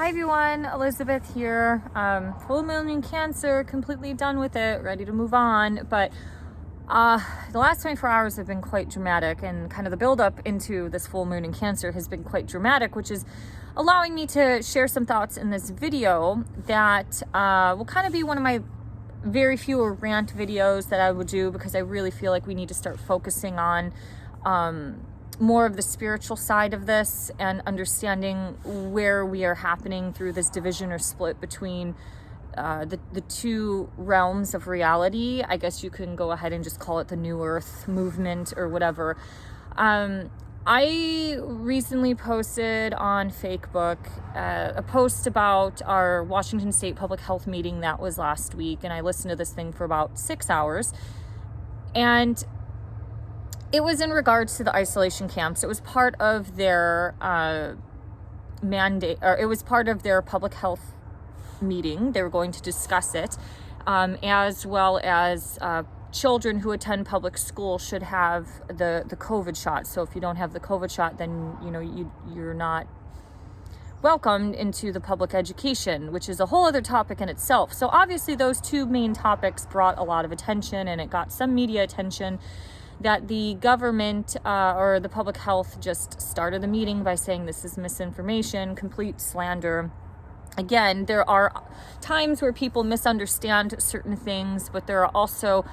Hi everyone, Elizabeth here. Full moon in Cancer, completely done with it, ready to move on. But the last 24 hours have been quite dramatic, and kind of the build up into this full moon in Cancer has been quite dramatic, which is allowing me to share some thoughts in this video that will kind of be one of my very few rant videos that I will do, because I really feel like we need to start focusing on more of the spiritual side of this and understanding where we are happening through this division or split between the two realms of reality. I guess you can go ahead and just call it the New Earth movement or whatever. I recently posted on Facebook a post about our Washington State public health meeting that was last week, and I listened to this thing for about 6 hours. And it was in regards to the isolation camps. It was part of their mandate, or it was part of their public health meeting. They were going to discuss it, as well as children who attend public school should have the COVID shot. So if you don't have the COVID shot, then you're not welcomed into the public education, which is a whole other topic in itself. So obviously those two main topics brought a lot of attention, and it got some media attention that the government or the public health just started the meeting by saying this is misinformation, complete slander. Again, there are times where people misunderstand certain things, but there are also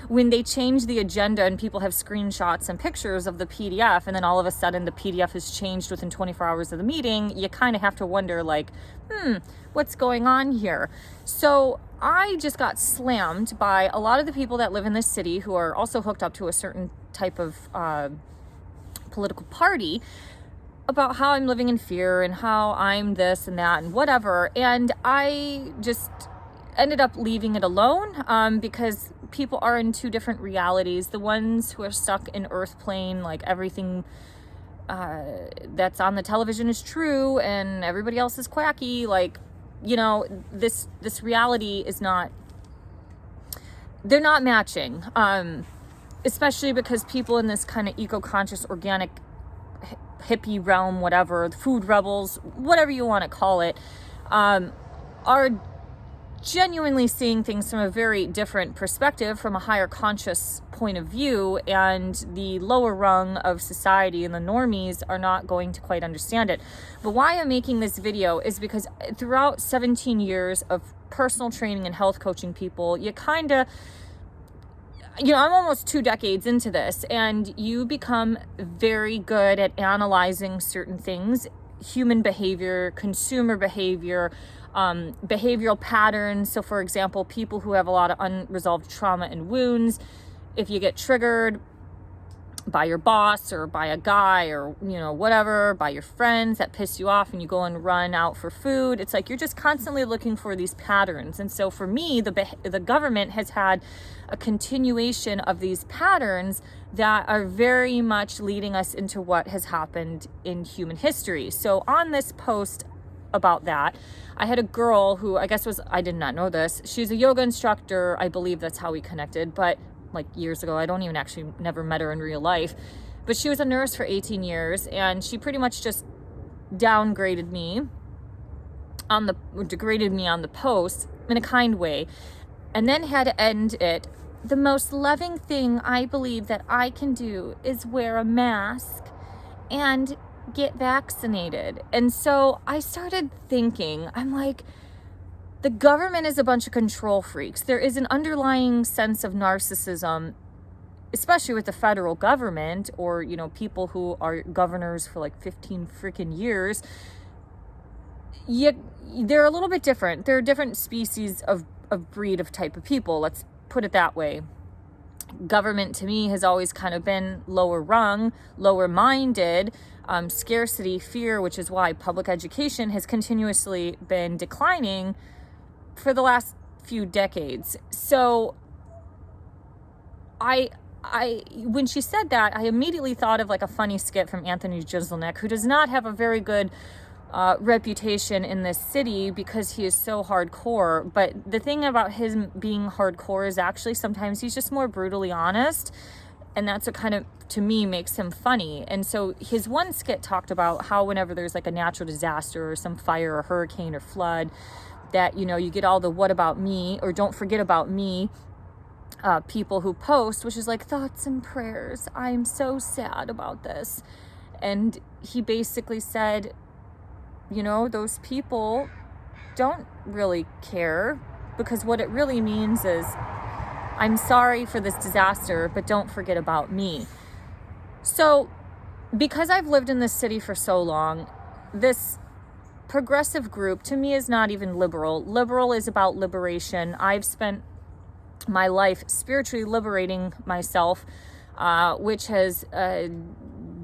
when they change the agenda and people have screenshots and pictures of the PDF, and then all of a sudden the PDF has changed within 24 hours of the meeting, you kind of have to wonder, like, what's going on here? So I just got slammed by a lot of the people that live in this city who are also hooked up to a certain type of political party about how I'm living in fear and how I'm this and that and whatever. And I just ended up leaving it alone because people are in two different realities. The ones who are stuck in Earth plane, like everything that's on the television is true and everybody else is quacky, like, this reality is not, they're not matching, especially because people in this kind of eco-conscious, organic, hippie realm, whatever, the food rebels, whatever you want to call it, are genuinely seeing things from a very different perspective, from a higher conscious point of view, and the lower rung of society and the normies are not going to quite understand it. But why I'm making this video is because throughout 17 years of personal training and health coaching people, you kind of, I'm almost 2 decades into this, and you become very good at analyzing certain things, human behavior, consumer behavior, behavioral patterns. So for example, people who have a lot of unresolved trauma and wounds, if you get triggered by your boss or by a guy or whatever, by your friends that piss you off, and you go and run out for food, it's like you're just constantly looking for these patterns. And so for me, the government has had a continuation of these patterns that are very much leading us into what has happened in human history. So on this post about that, I had a girl who I did not know this. She's a yoga instructor. I believe that's how we connected, but like years ago. I don't even never met her in real life, but she was a nurse for 18 years, and she pretty much just degraded me on the post in a kind way, and then had to end it. The most loving thing I believe that I can do is wear a mask and get vaccinated. And so I started thinking, I'm like, the government is a bunch of control freaks. There is an underlying sense of narcissism, especially with the federal government, or, people who are governors for like 15 freaking years. Yet they're a little bit different. They're a different species of breed of type of people. Let's put it that way. Government to me has always kind of been lower rung, lower minded, scarcity, fear, which is why public education has continuously been declining for the last few decades. So when she said that, I immediately thought of like a funny skit from Anthony Jeselnik, who does not have a very good reputation in this city because he is so hardcore. But the thing about him being hardcore is actually sometimes he's just more brutally honest. And that's what kind of, to me, makes him funny. And so his one skit talked about how whenever there's like a natural disaster or some fire or hurricane or flood, that, you know, you get all the what about me or don't forget about me people who post, which is like thoughts and prayers. I'm so sad about this. And he basically said, you know, those people don't really care, because what it really means is, I'm sorry for this disaster, but don't forget about me. So because I've lived in this city for so long, this progressive group to me is not even liberal. Liberal is about liberation. I've spent my life spiritually liberating myself, which has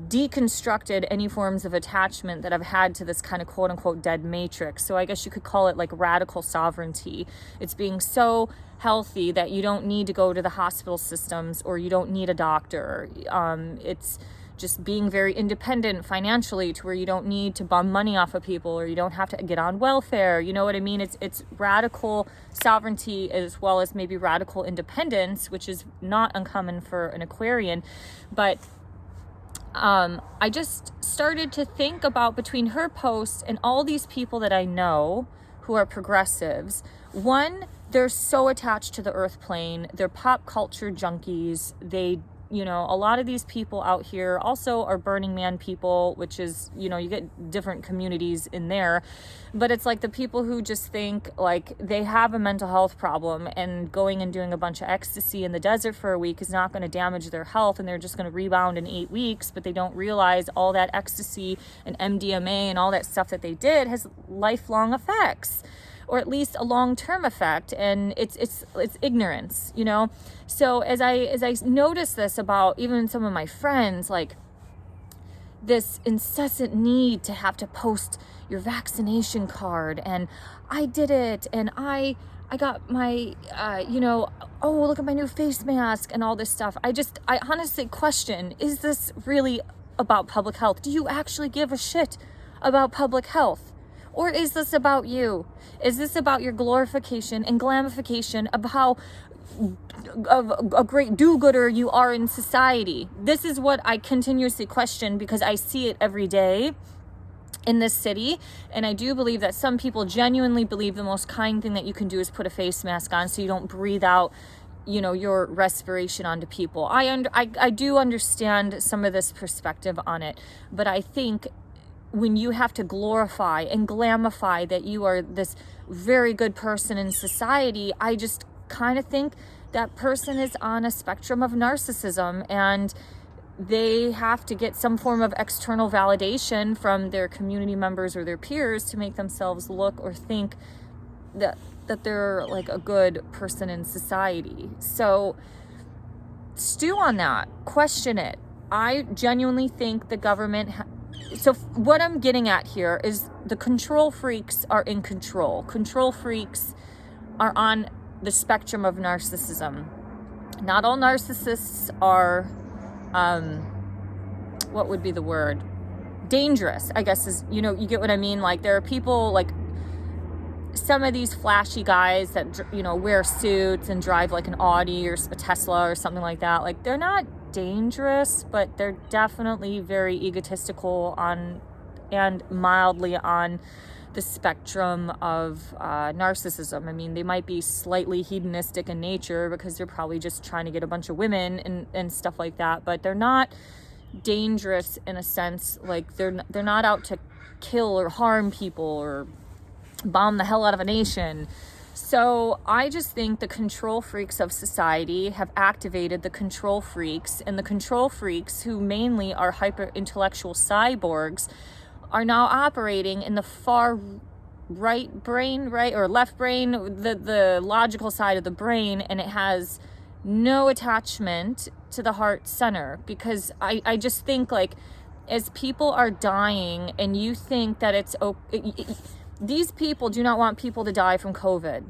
deconstructed any forms of attachment that I've had to this kind of quote unquote dead matrix. So I guess you could call it like radical sovereignty. It's being so healthy that you don't need to go to the hospital systems or you don't need a doctor. It's just being very independent financially to where you don't need to bum money off of people or you don't have to get on welfare. You know what I mean? It's radical sovereignty as well as maybe radical independence, which is not uncommon for an Aquarian. But I just started to think about, between her posts and all these people that I know who are progressives, one, they're so attached to the earth plane. They're pop culture junkies. They, you know, a lot of these people out here also are Burning Man people, which is, you know, you get different communities in there, but it's like the people who just think like they have a mental health problem and going and doing a bunch of ecstasy in the desert for a week is not going to damage their health and they're just going to rebound in 8 weeks, but they don't realize all that ecstasy and MDMA and all that stuff that they did has lifelong effects, or at least a long-term effect, and it's ignorance, you know. So as I noticed this about even some of my friends, like this incessant need to have to post your vaccination card, and I did it, and I got my you know, oh, look at my new face mask and all this stuff. I honestly question, is this really about public health? Do you actually give a shit about public health? Or is this about you? Is this about your glorification and glamification of how a great do-gooder you are in society? This is what I continuously question, because I see it every day in this city. And I do believe that some people genuinely believe the most kind thing that you can do is put a face mask on so you don't breathe out, you know, your respiration onto people. I do understand some of this perspective on it, but I think when you have to glorify and glamify that you are this very good person in society, I just kind of think that person is on a spectrum of narcissism, and they have to get some form of external validation from their community members or their peers to make themselves look or think that they're like a good person in society. So stew on that, question it. I genuinely think the government so what I'm getting at here is the control freaks are in control. Control freaks are on the spectrum of narcissism. Not all narcissists are, what would be the word? Dangerous, I guess, is, you know, you get what I mean? Like, there are people, like some of these flashy guys that, you know, wear suits and drive like an Audi or a Tesla or something like that. Like, they're not dangerous, but they're definitely very egotistical on and mildly on the spectrum of narcissism. I mean, they might be slightly hedonistic in nature because they're probably just trying to get a bunch of women and stuff like that, but they're not dangerous in a sense. Like, they're not out to kill or harm people or bomb the hell out of a nation. So I just think the control freaks of society have activated the control freaks, and the control freaks, who mainly are hyper intellectual cyborgs, are now operating in the far right brain, right, or left brain, the logical side of the brain, and it has no attachment to the heart center. Because I just think, like, as people are dying and you think that it's these people do not want people to die from COVID,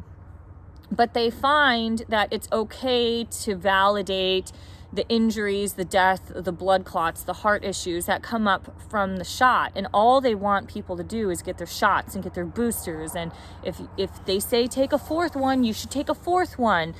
but they find that it's okay to validate the injuries, the death, the blood clots, the heart issues that come up from the shot. And all they want people to do is get their shots and get their boosters. And if they say take a fourth one, you should take a fourth one.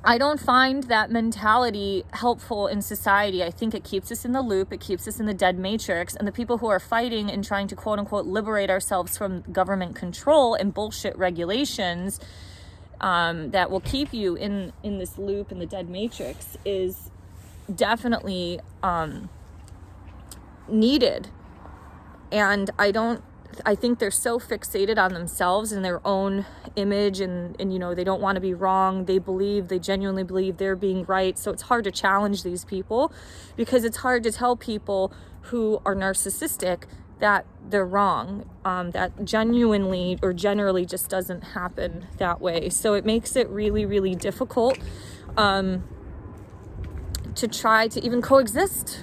I don't find that mentality helpful in society. I think it keeps us in the loop. It keeps us in the dead matrix. And the people who are fighting and trying to quote unquote liberate ourselves from government control and bullshit regulations that will keep you in this loop in the dead matrix is definitely needed. And I think they're so fixated on themselves and their own image and they don't want to be wrong. They genuinely believe they're being right. So it's hard to challenge these people because it's hard to tell people who are narcissistic that they're wrong. That genuinely or generally just doesn't happen that way. So it makes it really, really difficult to try to even coexist.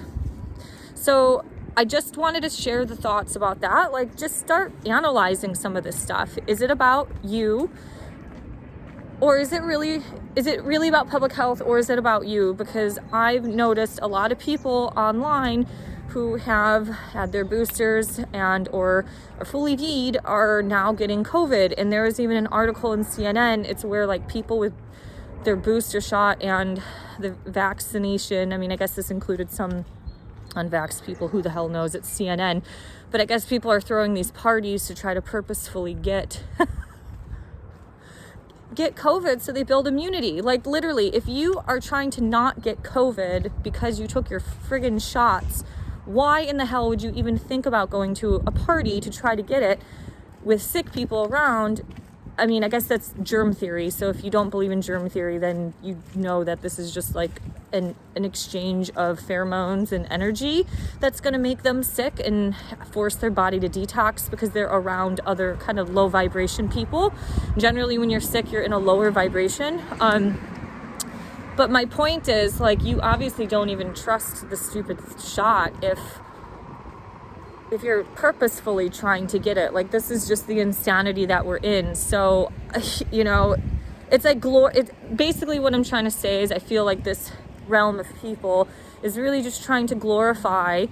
So I just wanted to share the thoughts about that. Like, just start analyzing some of this stuff. Is it about you? Or is it really about public health, or is it about you? Because I've noticed a lot of people online who have had their boosters and or are fully V'd are now getting COVID. And there was even an article in CNN. It's where like people with their booster shot and the vaccination, I mean, I guess this included some unvaxxed people, who the hell knows, it's CNN, but I guess people are throwing these parties to try to purposefully get COVID so they build immunity. Like, literally, if you are trying to not get COVID because you took your friggin' shots, why in the hell would you even think about going to a party to try to get it with sick people around? I mean, I guess that's germ theory. So if you don't believe in germ theory, then you know that this is just like an exchange of pheromones and energy that's going to make them sick and force their body to detox because they're around other kind of low vibration people. Generally, when you're sick, you're in a lower vibration. But my point is, like, you obviously don't even trust the stupid shot if you're purposefully trying to get it. Like, this is just the insanity that we're in. So, it's like basically what I'm trying to say is I feel like this realm of people is really just trying to glorify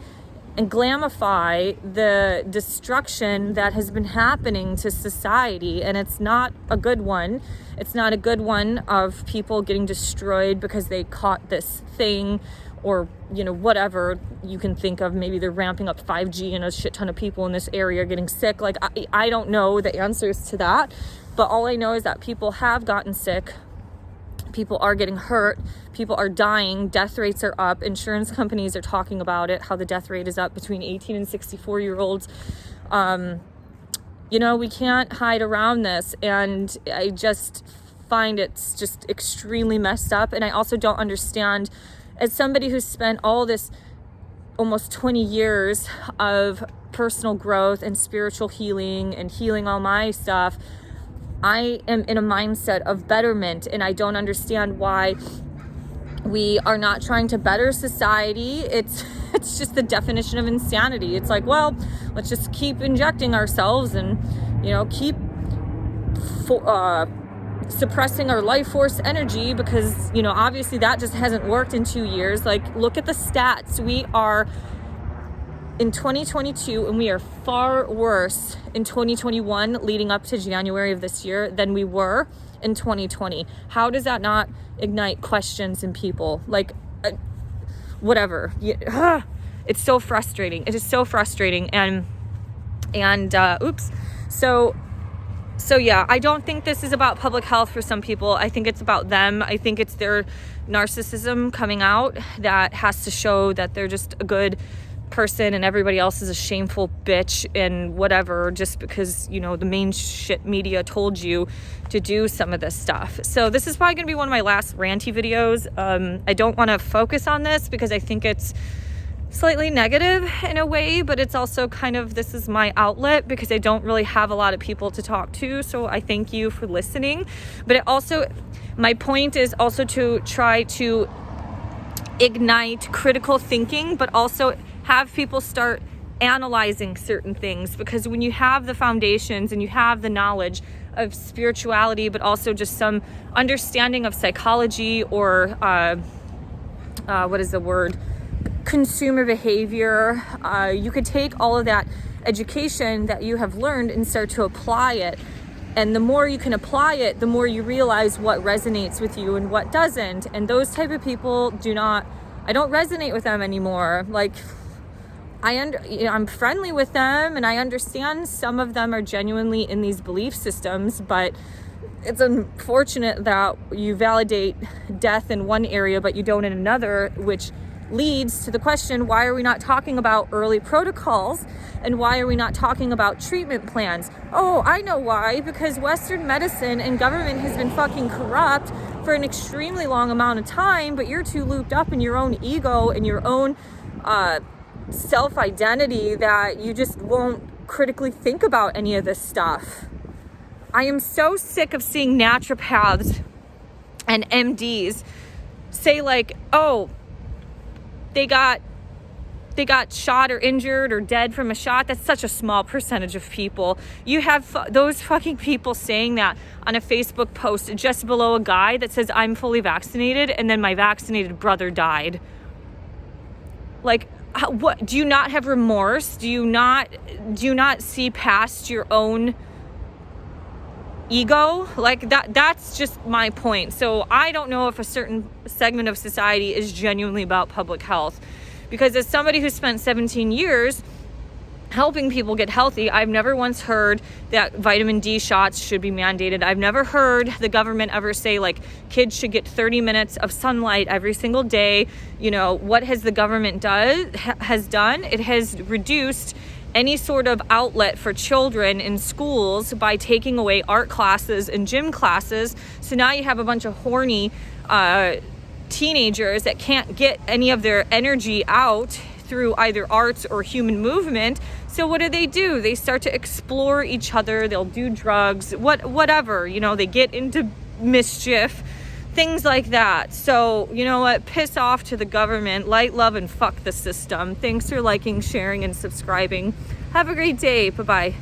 and glamify the destruction that has been happening to society. And it's not a good one. It's not a good one of people getting destroyed because they caught this thing or, whatever you can think of. Maybe they're ramping up 5G and a shit ton of people in this area are getting sick. Like, I don't know the answers to that, but all I know is that people have gotten sick. People are getting hurt. People are dying. Death rates are up. Insurance companies are talking about it, how the death rate is up between 18 and 64-year-olds. We can't hide around this. And I just find it's just extremely messed up. And I also don't understand, as somebody who's spent all this almost 20 years of personal growth and spiritual healing and healing all my stuff, I am in a mindset of betterment, and I don't understand why we are not trying to better society. It's just the definition of insanity. It's like, well, let's just keep injecting ourselves and, keep suppressing our life force energy because, obviously that just hasn't worked in 2 years. Like, look at the stats. We are in 2022 and we are far worse in 2021 leading up to January of this year than we were in 2020. How does that not ignite questions in people? Like, whatever. It's so frustrating. It is so frustrating. And So yeah, I don't think this is about public health for some people. I think it's about them. I think it's their narcissism coming out that has to show that they're just a good person and everybody else is a shameful bitch and whatever, just because, the main shit media told you to do some of this stuff. So this is probably going to be one of my last ranty videos. I don't want to focus on this because I think it's slightly negative in a way, but it's also kind of, this is my outlet because I don't really have a lot of people to talk to. So I thank you for listening. But it also, my point is also to try to ignite critical thinking, but also have people start analyzing certain things, because when you have the foundations and you have the knowledge of spirituality, but also just some understanding of psychology or consumer behavior, you could take all of that education that you have learned and start to apply it And the more you can apply it, the more you realize what resonates with you and what doesn't. And those type of people I don't resonate with them anymore. Like, I'm friendly with them, and I understand some of them are genuinely in these belief systems, but it's unfortunate that you validate death in one area, but you don't in another, which leads to the question, why are we not talking about early protocols? And why are we not talking about treatment plans? Oh, I know why. Because Western medicine and government has been fucking corrupt for an extremely long amount of time, but you're too looped up in your own ego and your own self-identity that you just won't critically think about any of this stuff. I am so sick of seeing naturopaths and MDs say like, oh, they got shot or injured or dead from a shot. That's such a small percentage of people. You have those fucking people saying that on a Facebook post just below a guy that says, I'm fully vaccinated, and then my vaccinated brother died. Like, what? Do you not have remorse? Do you not see past your own ego? Like, that's just my point. So I don't know if a certain segment of society is genuinely about public health, because as somebody who spent 17 years helping people get healthy, I've never once heard that vitamin D shots should be mandated. I've never heard the government ever say like kids should get 30 minutes of sunlight every single day. You know, what has the government has done? It has reduced any sort of outlet for children in schools by taking away art classes and gym classes. So now you have a bunch of horny teenagers that can't get any of their energy out through either arts or human movement. So what do? They start to explore each other. They'll do drugs, whatever, you know, they get into mischief, things like that. So, you know what? Piss off to the government, light, love, and fuck the system. Thanks for liking, sharing, and subscribing. Have a great day. Bye-bye.